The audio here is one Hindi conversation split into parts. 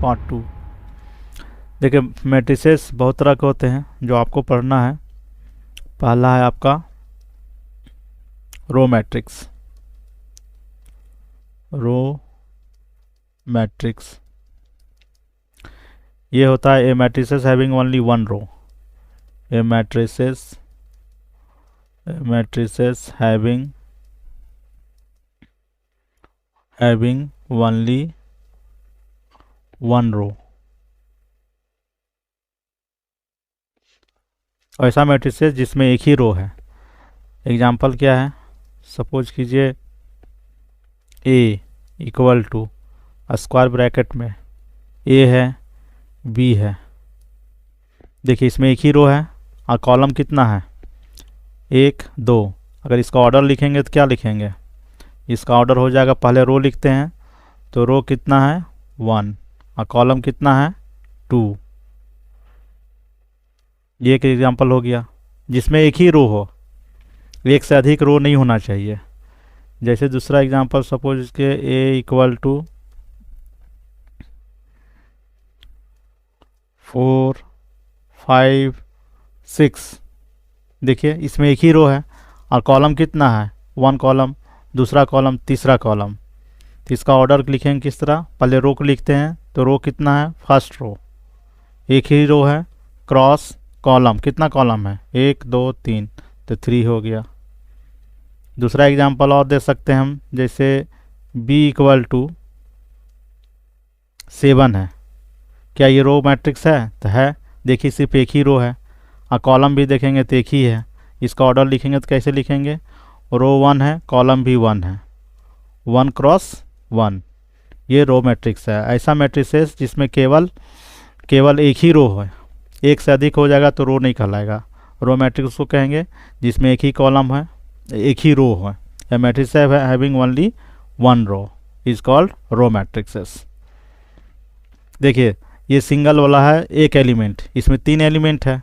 पार्ट 2। देखिए मैट्रिसेस बहुत तरह के होते हैं जो आपको पढ़ना है। पहला है आपका रो मैट्रिक्स। रो मैट्रिक्स ये होता है ए मैट्रिसेस हैविंग ओनली वन रो। ए मैट्रिसेस हैविंग ओनली वन रो। ऐसा मैट्रिसेस जिसमें एक ही रो है। एग्जाम्पल क्या है, सपोज कीजिए ए इक्वल टू स्क्वायर ब्रैकेट में ए है बी है। देखिए इसमें एक ही रो है और कॉलम कितना है, 1 2। अगर इसका ऑर्डर लिखेंगे तो क्या लिखेंगे, इसका ऑर्डर हो जाएगा, पहले रो लिखते हैं तो रो कितना है 1 और कॉलम कितना है 2। ये एक एग्जांपल हो गया जिसमें एक ही रो हो, एक से अधिक रो नहीं होना चाहिए। जैसे दूसरा एग्जांपल सपोज इसके ए इक्वल टू 4 5 6। देखिए इसमें एक ही रो है और कॉलम कितना है 1 कॉलम, दूसरा कॉलम, तीसरा कॉलम। तो इसका ऑर्डर लिखेंगे किस तरह, पहले रो को लिखते हैं तो रो कितना है फर्स्ट रो, एक ही रो है, क्रॉस कॉलम, कितना कॉलम है 1 2 3 तो 3 हो गया। दूसरा एग्जांपल और दे सकते हैं हम, जैसे b इक्वल टू 7 है। क्या ये रो मैट्रिक्स है, तो है। देखिए सिर्फ एक ही रो है और कॉलम भी देखेंगे तो एक ही है। इसका ऑर्डर लिखेंगे तो कैसे लिखेंगे, रो 1 है कॉलम भी 1 है, 1 क्रॉस 1। ये रो मैट्रिक्स है। ऐसा मैट्रिसेस जिसमें केवल एक ही रो है, एक से अधिक हो जाएगा तो रो नहीं कहलाएगा। रो मैट्रिक्स को कहेंगे जिसमें एक ही कॉलम है, एक ही रो है। A matrix having only one row is called row matrices. देखिए ये सिंगल वाला है, एक एलिमेंट, इसमें 3 एलिमेंट है,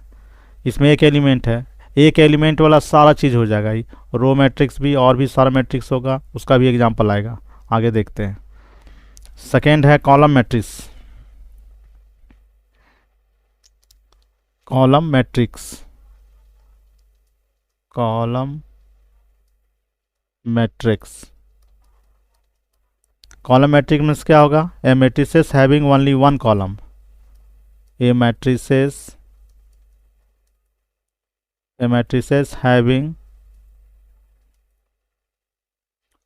इसमें एक एलिमेंट है। एक एलिमेंट वाला सारा चीज़ हो जाएगा ये रो मैट्रिक्स भी, और भी सारा मैट्रिक्स होगा, उसका भी एग्जांपल आएगा, आगे देखते हैं। सेकेंड है column matrix. Column matrix column matrix में क्या होगा, a matrices having only one column. A matrices having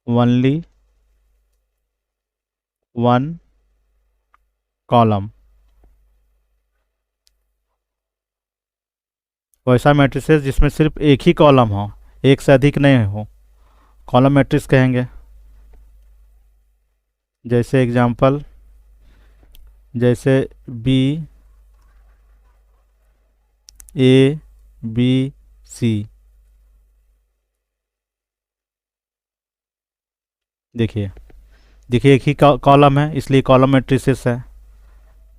only one column. वैसा मैट्रिसेस जिसमें सिर्फ एक ही कॉलम हो, एक से अधिक नहीं हो, कॉलम मैट्रिक्स कहेंगे। जैसे एग्जांपल, जैसे बी ए बी सी। देखिए एक ही कॉलम है इसलिए कॉलम मैट्रिसेस है।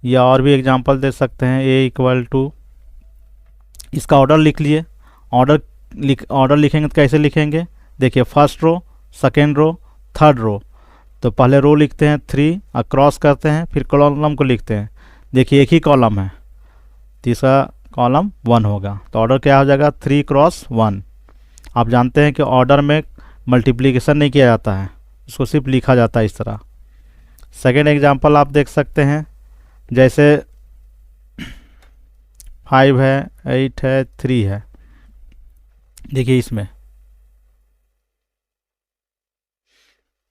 या और भी एग्जांपल दे सकते हैं, ए इक्वल टू, इसका ऑर्डर लिख लिए। ऑर्डर लिखेंगे तो कैसे लिखेंगे, देखिए first row, second row, third row. तो पहले रो लिखते हैं 3 और क्रॉस करते हैं, फिर कॉलम को लिखते हैं। देखिए एक ही कॉलम है, तीसरा कॉलम 1 होगा, तो ऑर्डर क्या हो जाएगा 3 क्रॉस 1। आप जानते हैं कि ऑर्डर में मल्टीप्लिकेशन नहीं किया जाता है, उसको सिर्फ लिखा जाता है इस तरह। सेकेंड एग्जांपल आप देख सकते हैं, जैसे 5 है 8 है 3 है। देखिए इसमें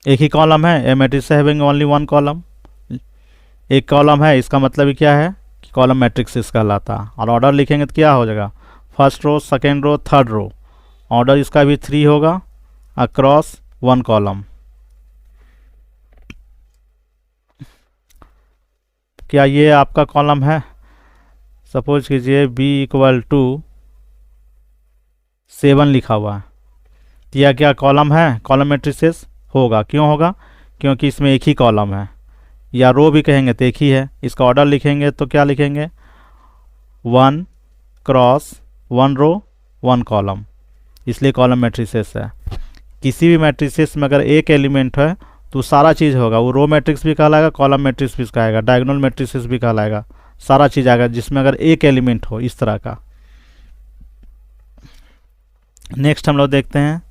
एक ही कॉलम है, a matrix having only one column. एक कॉलम है, इसका मतलब क्या है कि कॉलम मैट्रिक्स कहलाता है। और ऑर्डर लिखेंगे तो क्या हो जाएगा, first row, second row, third row. Order इसका भी 3 होगा, अक्रॉस 1 कॉलम। क्या ये आपका कॉलम है, सपोज कीजिए b इक्वल टू 7 लिखा हुआ है, तो यह क्या कॉलम है, कॉलम मैट्रिसेस होगा। क्यों होगा, क्योंकि इसमें एक ही कॉलम है। या रो भी कहेंगे तो एक ही है। इसका ऑर्डर लिखेंगे तो क्या लिखेंगे, 1 क्रॉस 1 रो 1 कॉलम, इसलिए कॉलम मैट्रिसेस है। किसी भी मैट्रिसेस में अगर एक एलिमेंट है तो सारा चीज़ होगा, वो रो मैट्रिक्स भी कहलाएगा, कॉलम मैट्रिक्स भी कहलाएगा, डायगोनल मैट्रिक्स भी कहलाएगा, सारा चीज़ आएगा जिसमें अगर एक एलिमेंट हो इस तरह का। नेक्स्ट हम लोग देखते हैं,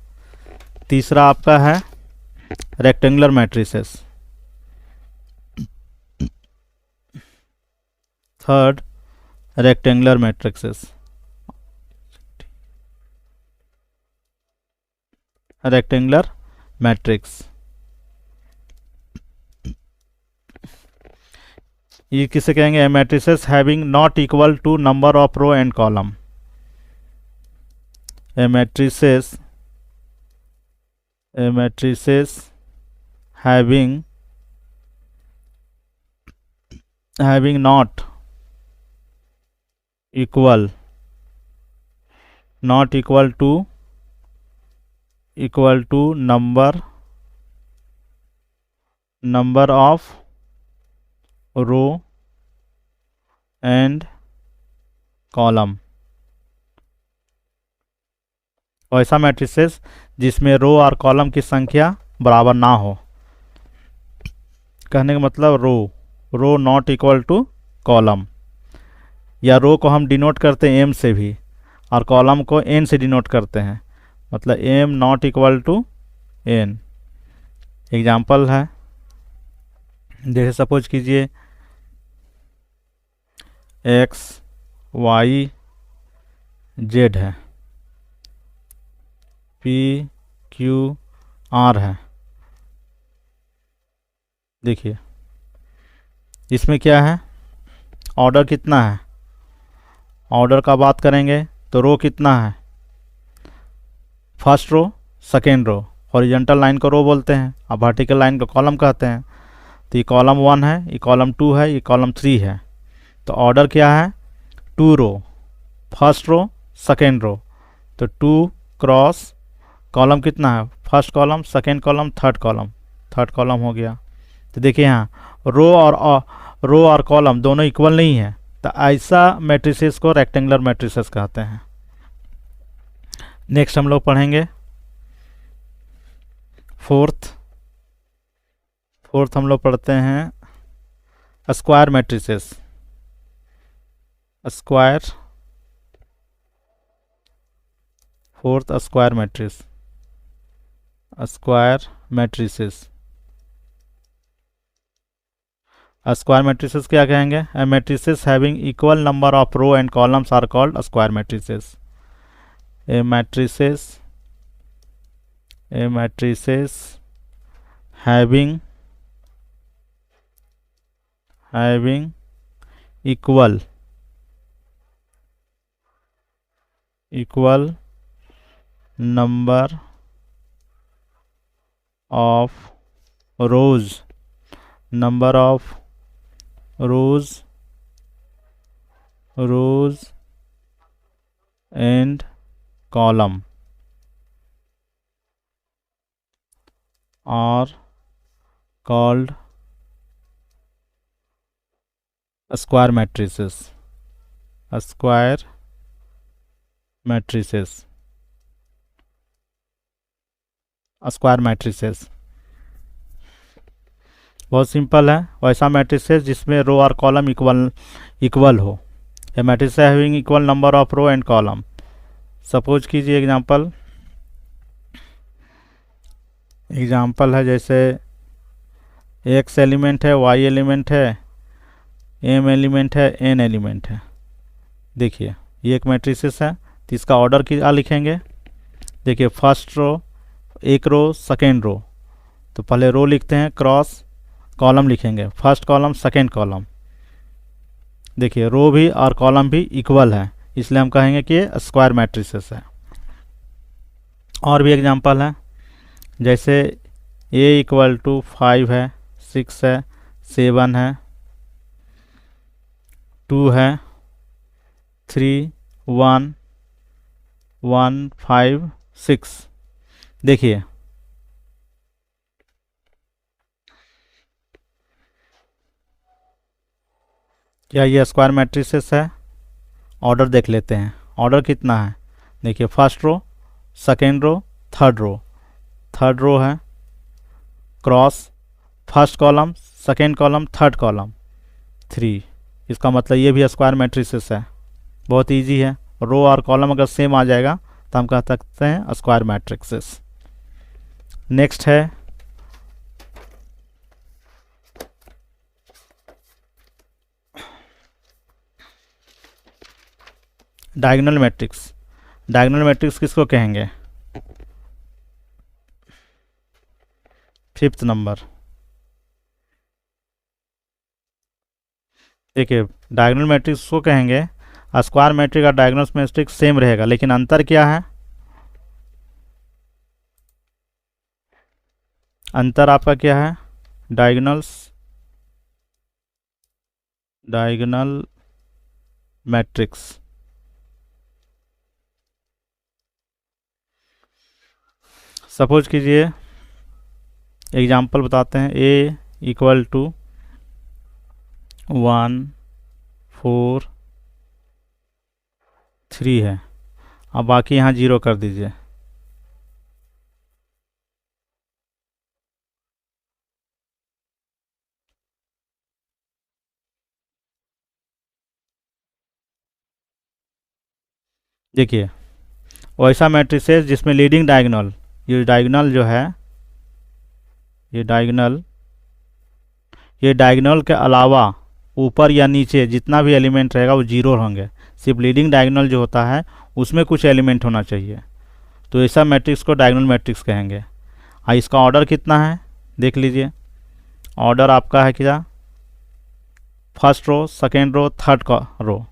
तीसरा आपका है rectangular matrices. Third rectangular matrices. Rectangular matrix ये किसे कहेंगे? Matrices having not equal to number of row and column. मैट्रिसेस having not equal to number of row and column। ऐसा मैट्रिसेस जिसमें रो और कॉलम की संख्या बराबर ना हो। कहने का मतलब रो नॉट इक्वल टू कॉलम, या रो को हम डिनोट करते हैं एम से भी और कॉलम को एन से डिनोट करते हैं, मतलब M not equal to N. Example है, जैसे सपोज कीजिए एक्स वाई जेड है, पी क्यू आर है। देखिए इसमें क्या है, ऑर्डर कितना है? ऑर्डर का बात करेंगे तो रो कितना है? First row second row, horizontal line को रो बोलते हैं और वर्टिकल लाइन को कॉलम कहते हैं। तो ये कॉलम 1 है, ये कॉलम 2 है, ये कॉलम 3 है। तो ऑर्डर क्या है? 2 रो, फर्स्ट रो सेकेंड रो, तो 2 क्रॉस कॉलम कितना है? First column second column third column हो गया। तो देखिए यहाँ रो और कॉलम दोनों इक्वल नहीं है, तो ऐसा मैट्रिसेस को रेक्टेंगुलर मैट्रिसेस कहते हैं। नेक्स्ट हम लोग पढ़ेंगे फोर्थ हम लोग पढ़ते हैं square matrices. Fourth square matrices. Square matrices क्या कहेंगे? Matrices having equal number of row and columns are called square matrices. मैट्रिसेस having equal number of rows and column are called square matrices। बहुत सिंपल है। वैसा मैट्रिसेस जिसमें रो और कॉलम इक्वल हो। A matrix having equal number of row and column. Suppose कीजिए एग्जाम्पल है, जैसे एक्स एलिमेंट है, वाई एलिमेंट है, एम एलिमेंट है, एन एलिमेंट है। देखिए ये एक मैट्रिसेस है, तो इसका ऑर्डर क्या लिखेंगे? देखिए फर्स्ट रो, एक रो सेकेंड रो, तो पहले रो लिखते हैं, क्रॉस कॉलम लिखेंगे, फर्स्ट कॉलम सेकेंड कॉलम। देखिए रो भी और कॉलम भी इक्वल है, इसलिए हम कहेंगे कि ये स्क्वायर मैट्रिसेस है। और भी एग्जांपल है, जैसे ए इक्वल टू 5 है, 6 है, 7 है, 2 है, 3, 1, 1, 5, 6। देखिए क्या ये स्क्वायर मैट्रिसेस है? ऑर्डर देख लेते हैं, ऑर्डर कितना है? देखिए first row second row third row है, cross first column, second column, third column, 3। इसका मतलब ये भी स्क्वायर मैट्रिसेस है। बहुत इजी है। रो और कॉलम अगर सेम आ जाएगा तो हम कह सकते हैं स्क्वायर मैट्रिक्सेस। नेक्स्ट है डायगोनल मैट्रिक्स। डायगोनल मैट्रिक्स किसको कहेंगे? 5th number. देखिए, डायगोनल मैट्रिक्स को कहेंगे, स्क्वायर मैट्रिक्स और डायगोनल मैट्रिक्स सेम रहेगा, लेकिन अंतर क्या है? अंतर आपका क्या है? Diagonal matrix. सपोज कीजिए, एग्जाम्पल बताते हैं। ए इक्वल टू 1 4 3 है। अब बाकी यहाँ 0 कर दीजिए। देखिए, वैसा मैट्रिसेस जिसमें लीडिंग डायगोनल, ये डायगोनल जो है, ये डायगोनल के अलावा ऊपर या नीचे जितना भी एलिमेंट रहेगा वो 0 होंगे। सिर्फ लीडिंग डायगोनल जो होता है उसमें कुछ एलिमेंट होना चाहिए, तो ऐसा मैट्रिक्स को डायगोनल मैट्रिक्स कहेंगे। इसका ऑर्डर कितना है देख लीजिए। ऑर्डर आपका है क्या? First row, second row, third row,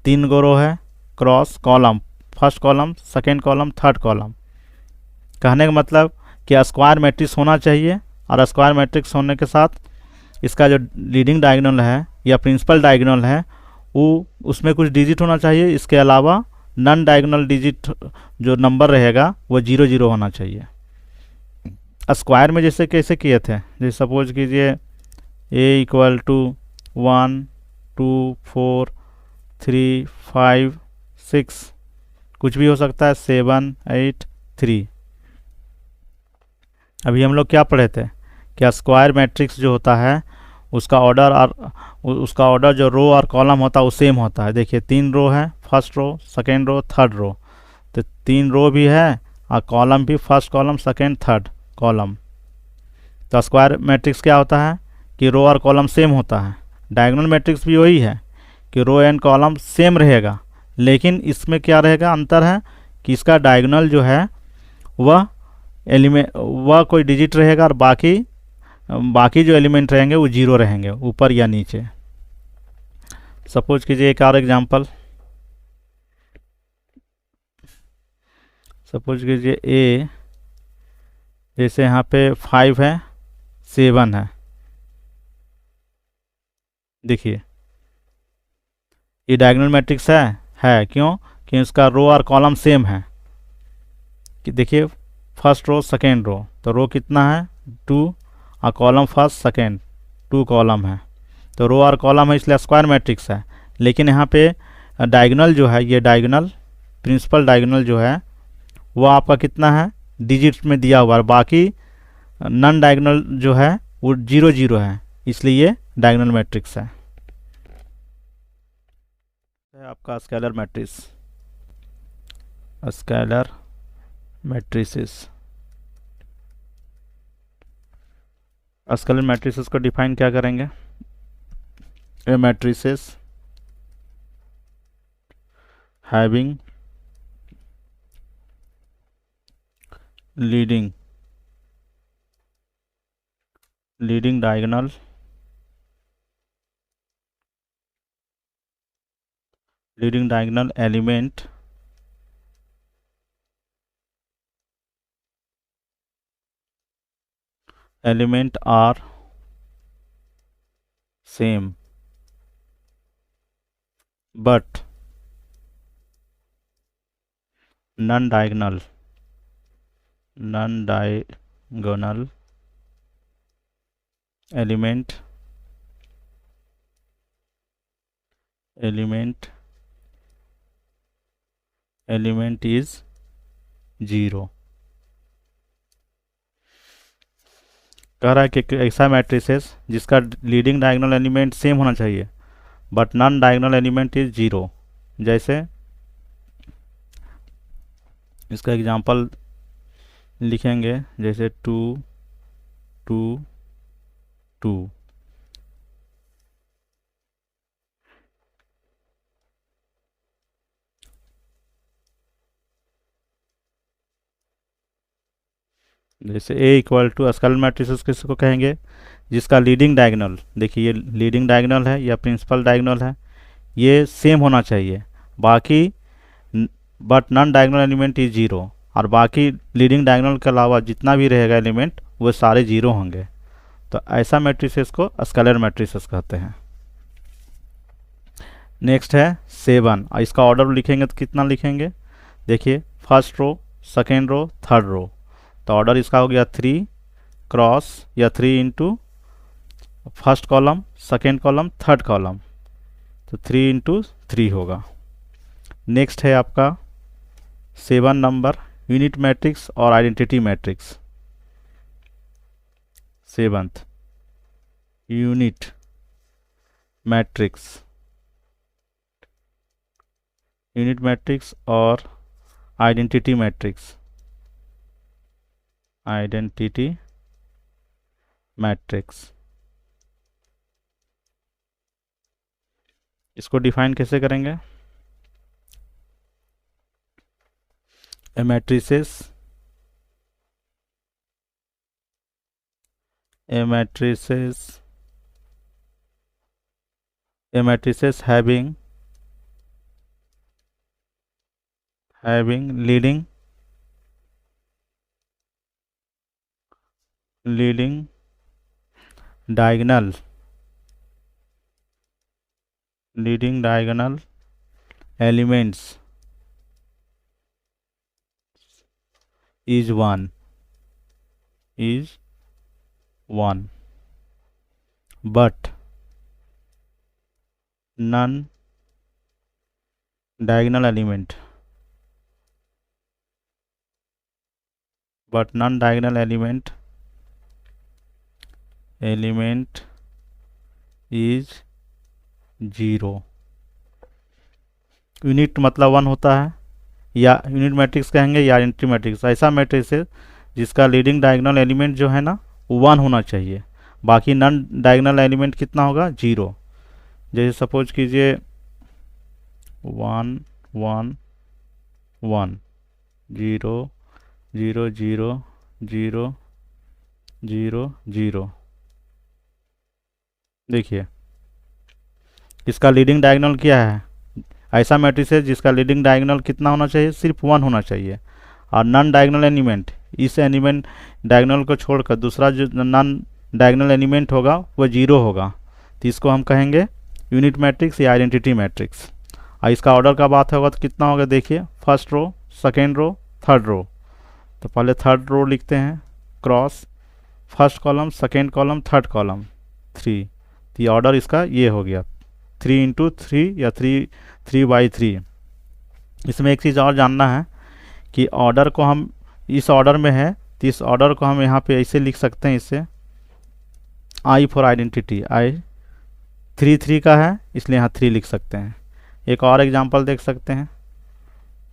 3 गो रो है, cross column, first column, second column, third column. कहने का मतलब कि स्क्वायर मैट्रिक्स होना चाहिए, और स्क्वायर मैट्रिक्स होने के साथ इसका जो लीडिंग डायगोनल है या प्रिंसिपल डायगोनल है वो उसमें कुछ डिजिट होना चाहिए। इसके अलावा नॉन डायगोनल डिजिट जो नंबर रहेगा वो 0 0 होना चाहिए। स्क्वायर में जैसे कैसे किए थे, जैसे सपोज कीजिए ए इक्वल टू 1 2 4 3 5 6, कुछ भी हो सकता है, 7 8 3। अभी हम लोग क्या पढ़े थे कि स्क्वायर मैट्रिक्स जो होता है उसका ऑर्डर जो रो और कॉलम होता है वो सेम होता है। देखिए, 3 रो है, first row, second row, third row, तो 3 रो भी है और कॉलम भी, first column, second, third column. तो स्क्वायर मैट्रिक्स क्या होता है कि रो और कॉलम सेम होता है। डायगोनल मैट्रिक्स भी वही है कि रो एंड कॉलम सेम रहेगा, लेकिन इसमें क्या रहेगा, अंतर है कि इसका डायगोनल जो है वह कोई डिजिट रहेगा, और बाकी जो एलिमेंट रहेंगे वो 0 रहेंगे, ऊपर या नीचे। सपोज कीजिए एक और एग्जांपल। सपोज कीजिए ए, जैसे यहाँ पे 5 है, 7 है। देखिए, ये डायगोनल मैट्रिक्स है क्यों? कि इसका रो और कॉलम सेम है। कि देखिए, फर्स्ट रो, सेकेंड रो, तो रो कितना है 2, और कॉलम फर्स्ट सेकेंड, 2 कॉलम है, तो रो और कॉलम है, इसलिए स्क्वायर मैट्रिक्स है। लेकिन यहाँ पे डायगोनल जो है, ये डायगोनल प्रिंसिपल डायगोनल जो है वो आपका कितना है, डिजिट में दिया हुआ है। बाकी नॉन डायगोनल जो है वो 0 0 है, इसलिए ये डायगोनल मैट्रिक्स है। आपका scalar matrix, scalar matrices. Scalar matrices को डिफाइन क्या करेंगे? A matrices having leading diagonal element are same but non-diagonal element is 0। कह रहा है कि एक ऐसा मैट्रिसेस जिसका लीडिंग डायगोनल एलिमेंट सेम होना चाहिए but non diagonal element is zero. जैसे इसका एग्जांपल लिखेंगे, जैसे 2 2 2। जैसे ए इक्वल टू स्केलर मैट्रिसेस किसको कहेंगे, जिसका लीडिंग डायगोनल, देखिए ये लीडिंग डायगोनल है या प्रिंसिपल डायगोनल है, ये सेम होना चाहिए, बाकी but non diagonal element is zero, और बाकी लीडिंग डायगोनल के अलावा जितना भी रहेगा एलिमेंट वो सारे जीरो होंगे। तो ऐसा मैट्रिसेस को स्केलर मैट्रिसेस कहते हैं। नेक्स्ट है 7, और इसका ऑर्डर लिखेंगे तो कितना लिखेंगे, देखिए first row, second row, third row. तो ऑर्डर इसका हो गया 3 क्रॉस या 3 into first column, second column, third column, तो 3 इंटू 3 होगा। नेक्स्ट है आपका 7 नंबर यूनिट मैट्रिक्स और identity matrix. 7th unit matrix, unit matrix और आइडेंटिटी मैट्रिक्स, आइडेंटिटी मैट्रिक्स। इसको डिफाइन कैसे करेंगे, a matrices a matrices a matrices having leading diagonal elements is 1 but none diagonal element is 0। Unit मतलब 1 होता है, या यूनिट मैट्रिक्स कहेंगे या आइडेंटिटी मैट्रिक्स। ऐसा मैट्रिक्स है जिसका लीडिंग डायगोनल एलिमेंट जो है ना वो 1 होना चाहिए, बाकी नॉन डायगोनल एलिमेंट कितना होगा, 0। जैसे सपोज कीजिए 1 1 1 0 0 0 0 0 0। देखिए इसका लीडिंग डायगोनल क्या है, ऐसा मैट्रिक्स है जिसका लीडिंग डायगोनल कितना होना चाहिए, सिर्फ 1 होना चाहिए, और नॉन डायगोनल एलिमेंट, इस एलिमेंट डायगोनल को छोड़कर दूसरा जो नॉन डायगोनल एलिमेंट होगा वो 0 होगा। तो इसको हम कहेंगे यूनिट मैट्रिक्स या आइडेंटिटी मैट्रिक्स। और इसका ऑर्डर का बात होगा तो कितना होगा, देखिए first row, second row, third row. तो पहले थर्ड रो लिखते हैं, cross first column, second column, third column, 3। तो ये ऑर्डर इसका ये हो गया 3 इंटू 3 या 3/3। इसमें एक चीज़ और जानना है कि ऑर्डर को हम इस ऑर्डर में है, तो इस ऑर्डर को हम यहाँ पे ऐसे लिख सकते हैं, इससे आई फॉर आइडेंटिटी, आई 3 3 का है इसलिए यहाँ 3 लिख सकते हैं। एक और एग्जांपल देख सकते हैं,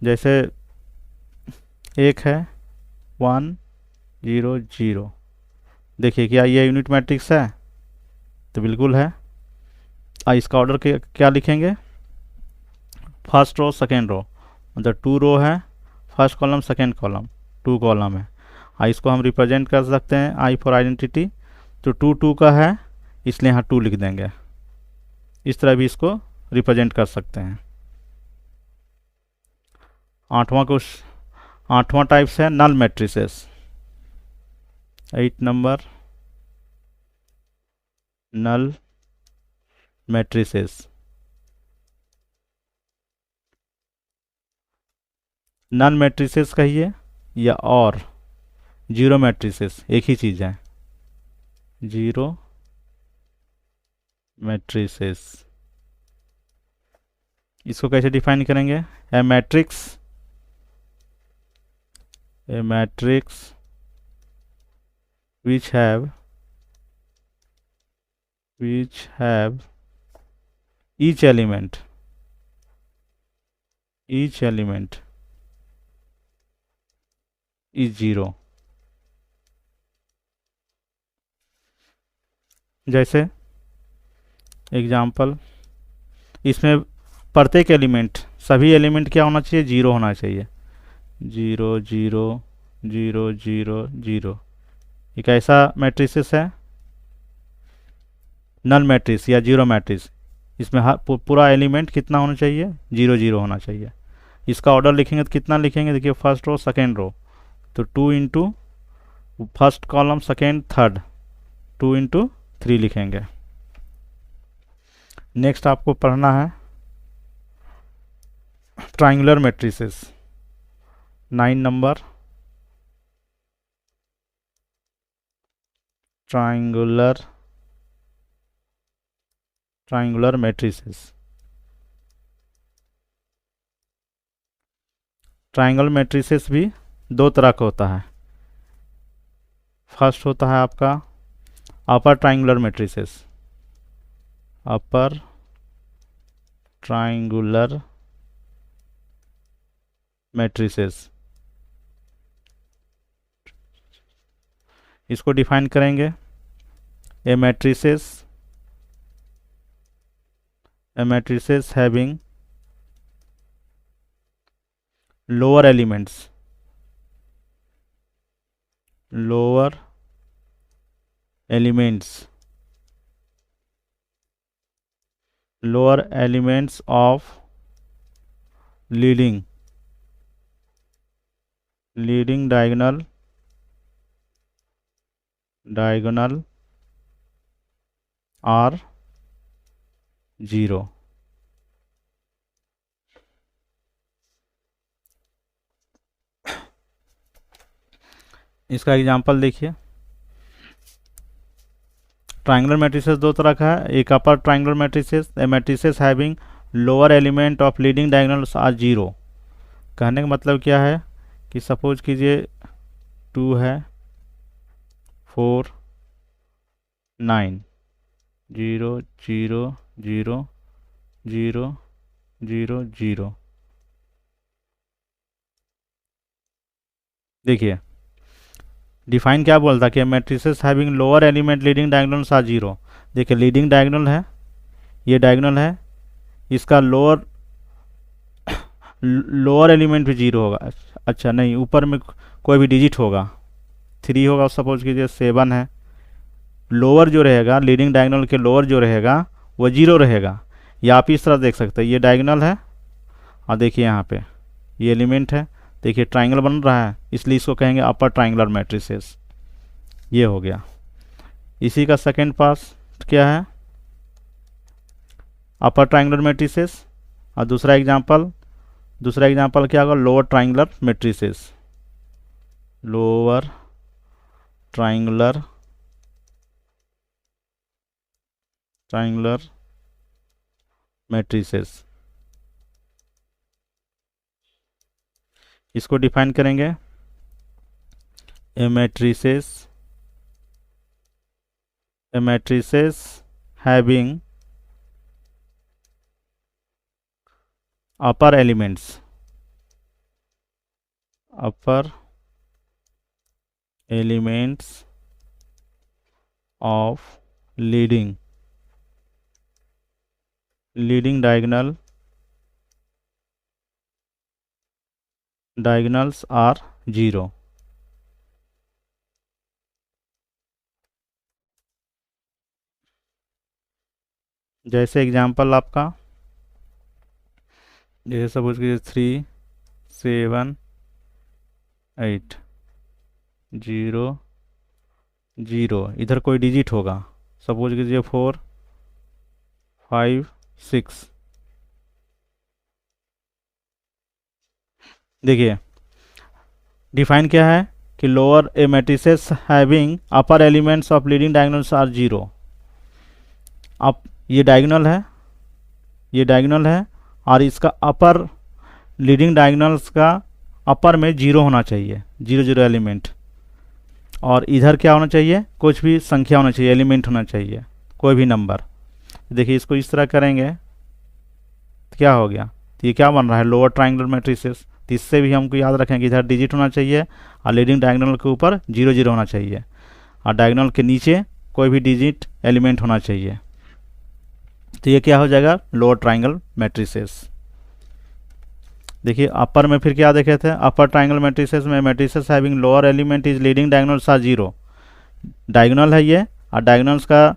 जैसे एक है 1 0 0। देखिए क्या ये यूनिट मैट्रिक्स है, तो बिल्कुल है। इसका ऑर्डर क्या लिखेंगे, फर्स्ट रो सेकेंड रो, मतलब 2 रो है, first column second column, 2 column है। इसको हम रिप्रेजेंट कर सकते हैं आई फॉर आइडेंटिटी, तो 2 2 का है इसलिए यहाँ 2 लिख देंगे। इस तरह भी इसको रिप्रेजेंट कर सकते हैं। आठवां टाइप्स है नल मैट्रिसेस। 8 नंबर नल मैट्रिसेस। नल मैट्रिसेस कहिए या और जीरो मैट्रिसेस, एक ही चीज़ है, जीरो मैट्रिसेस। इसको कैसे डिफाइन करेंगे, a matrix which have which have each element is 0। जैसे एग्जाम्पल, इसमें प्रत्येक एलिमेंट, सभी एलिमेंट क्या होना चाहिए, 0 होना चाहिए। 0 0 0 0 0, ये कैसा मैट्रिसेस है, नल मैट्रिक्स या जीरो मैट्रिक्स। इसमें हर पूरा एलिमेंट कितना होना चाहिए, 0 0 होना चाहिए। इसका ऑर्डर लिखेंगे तो कितना लिखेंगे, देखिए फर्स्ट रो सेकेंड रो, तो 2 into first column second third, 2 into 3 लिखेंगे। नेक्स्ट आपको पढ़ना है triangular matrices, 9 number, triangular matrices. Triangle matrices भी दो तरह का होता है। फर्स्ट होता है आपका अपर ट्राइंगुलर मैट्रिसेस, अपर ट्राइंगुलर मैट्रिसेस। इसको डिफाइन करेंगे, a matrices having lower elements of leading diagonal are 0। इसका एग्जांपल देखिए, ट्राइंगुलर मैट्रिसेस दो तरह का है, एक upper triangular matrices, a matrices having lower element of leading diagonals are 0। कहने का मतलब क्या है कि सपोज कीजिए 2 है, 4 9, 0 0 0 0 0 0। देखिए डिफाइन क्या बोलता कि matrices having lower element leading diagonals are 0। देखिए लीडिंग डायगोनल है, ये डायगोनल है, इसका लोअर एलिमेंट भी 0 होगा। अच्छा नहीं, ऊपर में कोई भी डिजिट होगा, 3 होगा, सपोज कीजिए 7 है, लोअर जो रहेगा लीडिंग डायगोनल के लोअर जो रहेगा वो 0 रहेगा। या आप इस तरह देख सकते हैं, ये डायगोनल है और देखिए यहाँ पे ये एलिमेंट है, देखिए ट्राइंगल बन रहा है, इसलिए इसको कहेंगे अपर ट्राइंगुलर मैट्रिसेस। ये हो गया। इसी का सेकंड पार्ट क्या है, अपर ट्राइंगुलर मैट्रिसेस। और दूसरा एग्जांपल क्या होगा, lower triangular matrices, lower triangular matrices. इसको डिफाइन करेंगे, a matrices having upper elements of leading diagonals are 0। जैसे एग्जांपल आपका, जैसे सपोज कीजिए 3 7 8 0 0, इधर कोई डिजिट होगा, सपोज कीजिए 4 5 6। देखिए डिफाइन क्या है कि lower a matrices having upper elements of leading diagonals are 0। अब ये डायगोनल है और इसका अपर लीडिंग डायगोनल्स का अपर में 0 होना चाहिए, 0 0 एलिमेंट, और इधर क्या होना चाहिए, कुछ भी संख्या होना चाहिए, एलिमेंट होना चाहिए। कोई भी नंबर। देखिए इसको इस तरह करेंगे तो क्या हो गया, तो ये क्या बन रहा है, लोअर ट्राइंगुलर मैट्रिसेस। तो इससे भी हमको याद रखें कि इधर डिजिट होना चाहिए और लीडिंग डायगोनल के ऊपर 0 0 होना चाहिए और डायगोनल के नीचे कोई भी डिजिट एलिमेंट होना चाहिए। तो ये क्या हो जाएगा, लोअर ट्राइंगल मैट्रिसेस। देखिए अपर में फिर क्या देखे थे, अपर ट्राइंगल मैट्रिसेस में matrices having lower element is leading diagonals are 0। Diagonal है ये और डायगोनल्स का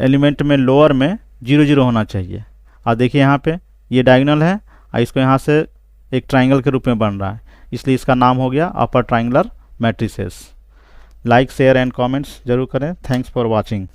एलिमेंट में लोअर में 0 0 होना चाहिए। और देखिए यहाँ पे ये डायगोनल है और इसको यहाँ से एक ट्राइंगल के रूप में बन रहा है, इसलिए इसका नाम हो गया अपर triangular matrices. Like share and comments जरूर करें। Thanks for watching.